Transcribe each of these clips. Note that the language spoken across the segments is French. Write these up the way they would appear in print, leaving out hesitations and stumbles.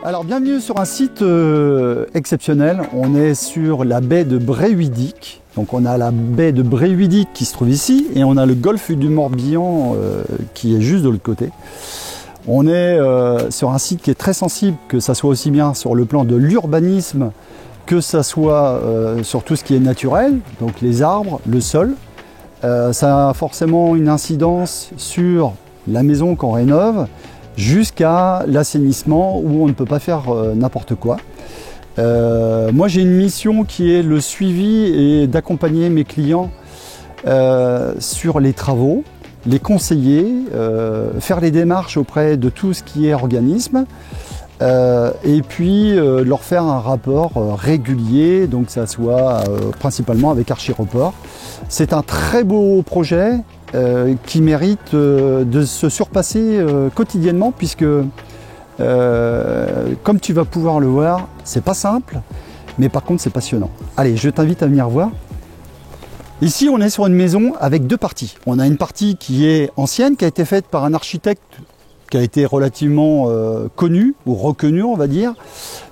Alors bienvenue sur un site exceptionnel. On est sur la baie de Bréhuidic. Donc on a la baie de Bréhuidic qui se trouve ici et on a le golfe du Morbihan qui est juste de l'autre côté. On est sur un site qui est très sensible, que ça soit aussi bien sur le plan de l'urbanisme que ça soit sur tout ce qui est naturel, donc les arbres, le sol. Ça a forcément une incidence sur la maison qu'on rénove, jusqu'à l'assainissement où on ne peut pas faire n'importe quoi. Moi j'ai une mission qui est le suivi et d'accompagner mes clients sur les travaux, les conseiller, faire les démarches auprès de tout ce qui est organisme et puis leur faire un rapport régulier, donc ça soit principalement avec Archireport. C'est un très beau projet qui mérite de se surpasser quotidiennement puisque comme tu vas pouvoir le voir, c'est pas simple, mais par contre c'est passionnant. Allez, je t'invite à venir voir. Ici on est sur une maison avec deux parties. On a une partie qui est ancienne, qui a été faite par un architecte qui a été relativement connu ou reconnu, on va dire,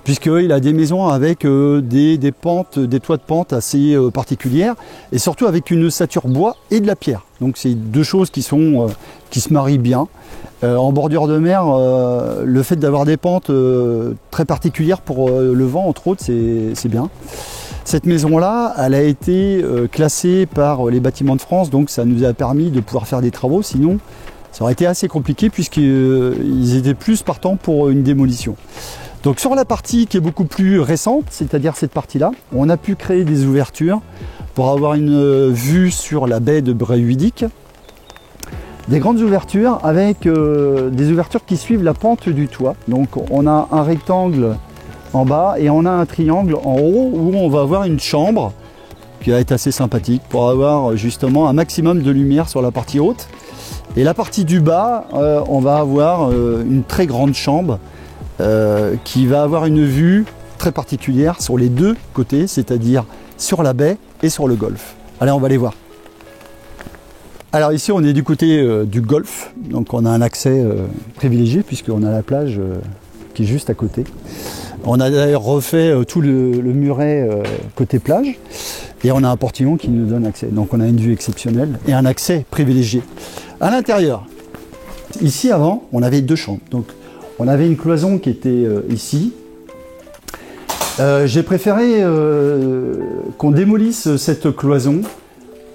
puisqu'il a des maisons avec des pentes, des toits de pente assez particulières, et surtout avec une ossature bois et de la pierre. Donc c'est deux choses qui se marient bien. En bordure de mer, le fait d'avoir des pentes très particulières pour le vent, entre autres, c'est bien. Cette maison-là, elle a été classée par les Bâtiments de France, donc ça nous a permis de pouvoir faire des travaux, sinon ça aurait été assez compliqué puisqu'ils étaient plus partants pour une démolition. Donc sur la partie qui est beaucoup plus récente, c'est-à-dire cette partie-là, on a pu créer des ouvertures pour avoir une vue sur la baie de Bréhuidic. Des grandes ouvertures avec des ouvertures qui suivent la pente du toit. Donc on a un rectangle en bas et on a un triangle en haut où on va avoir une chambre qui va être assez sympathique pour avoir justement un maximum de lumière sur la partie haute. Et la partie du bas, on va avoir une très grande chambre qui va avoir une vue très particulière sur les deux côtés, c'est-à-dire sur la baie et sur le golfe. Allez, on va aller voir. Alors ici, on est du côté du golfe, donc on a un accès privilégié puisqu'on a la plage qui est juste à côté. On a d'ailleurs refait tout le muret côté plage et on a un portillon qui nous donne accès. Donc on a une vue exceptionnelle et un accès privilégié. À l'intérieur, ici avant, on avait deux chambres. Donc on avait une cloison qui était ici. J'ai préféré qu'on démolisse cette cloison.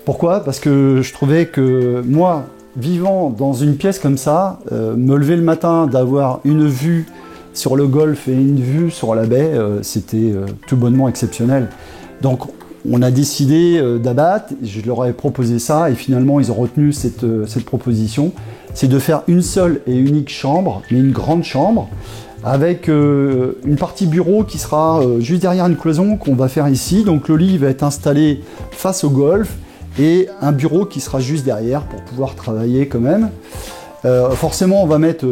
Pourquoi? Parce que je trouvais que moi, vivant dans une pièce comme ça, me lever le matin, d'avoir une vue sur le golfe et une vue sur la baie, c'était tout bonnement exceptionnel. Donc on a décidé d'abattre, je leur ai proposé ça et finalement ils ont retenu cette proposition. C'est de faire une seule et unique chambre, mais une grande chambre, avec une partie bureau qui sera juste derrière une cloison qu'on va faire ici. Donc le lit va être installé face au golfe et un bureau qui sera juste derrière pour pouvoir travailler quand même. Forcément, on va mettre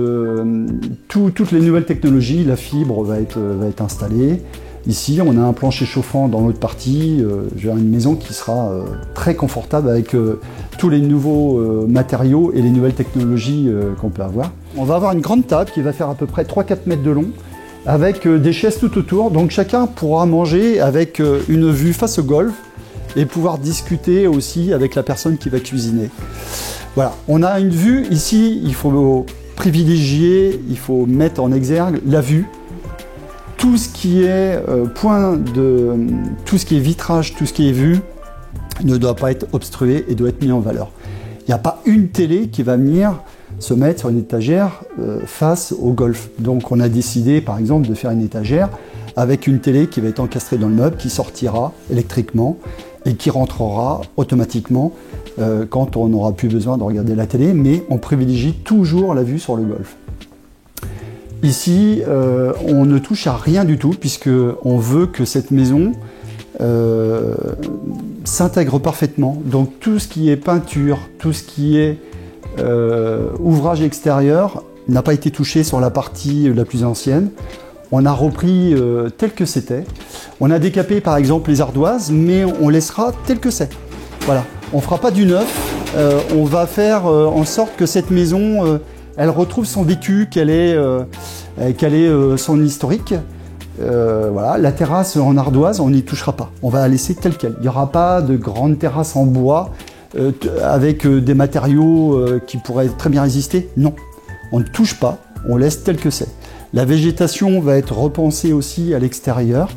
toutes les nouvelles technologies, la fibre va être installée. Ici, on a un plancher chauffant dans l'autre partie. J'ai une maison qui sera très confortable avec tous les nouveaux matériaux et les nouvelles technologies qu'on peut avoir. On va avoir une grande table qui va faire à peu près 3-4 mètres de long avec des chaises tout autour. Donc chacun pourra manger avec une vue face au golfe et pouvoir discuter aussi avec la personne qui va cuisiner. Voilà, on a une vue ici, il faut privilégier, il faut mettre en exergue la vue. Tout ce qui est tout ce qui est vitrage, tout ce qui est vue ne doit pas être obstrué et doit être mis en valeur. Il n'y a pas une télé qui va venir se mettre sur une étagère face au golfe. Donc on a décidé par exemple de faire une étagère avec une télé qui va être encastrée dans le meuble, qui sortira électriquement et qui rentrera automatiquement quand on n'aura plus besoin de regarder la télé, mais on privilégie toujours la vue sur le golfe. Ici, on ne touche à rien du tout puisqu'on veut que cette maison s'intègre parfaitement. Donc tout ce qui est peinture, tout ce qui est ouvrage extérieur n'a pas été touché sur la partie la plus ancienne. On a repris tel que c'était. On a décapé par exemple les ardoises, mais on laissera tel que c'est. Voilà, on ne fera pas du neuf. On va faire en sorte que cette maison elle retrouve son vécu, qu'elle ait quel est son historique. Voilà, la terrasse en ardoise, on n'y touchera pas. On va la laisser telle qu'elle. Il n'y aura pas de grande terrasse en bois avec des matériaux qui pourraient très bien résister. Non, on ne touche pas, on laisse tel que c'est. La végétation va être repensée aussi à l'extérieur.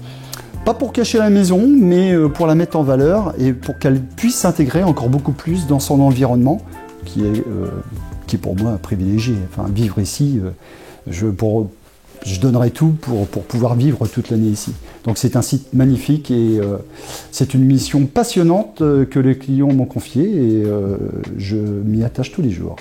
Pas pour cacher la maison, mais pour la mettre en valeur et pour qu'elle puisse s'intégrer encore beaucoup plus dans son environnement, qui est pour moi privilégié. Enfin, vivre ici, je donnerais tout pour pouvoir vivre toute l'année ici. Donc c'est un site magnifique et c'est une mission passionnante que les clients m'ont confiée et je m'y attache tous les jours.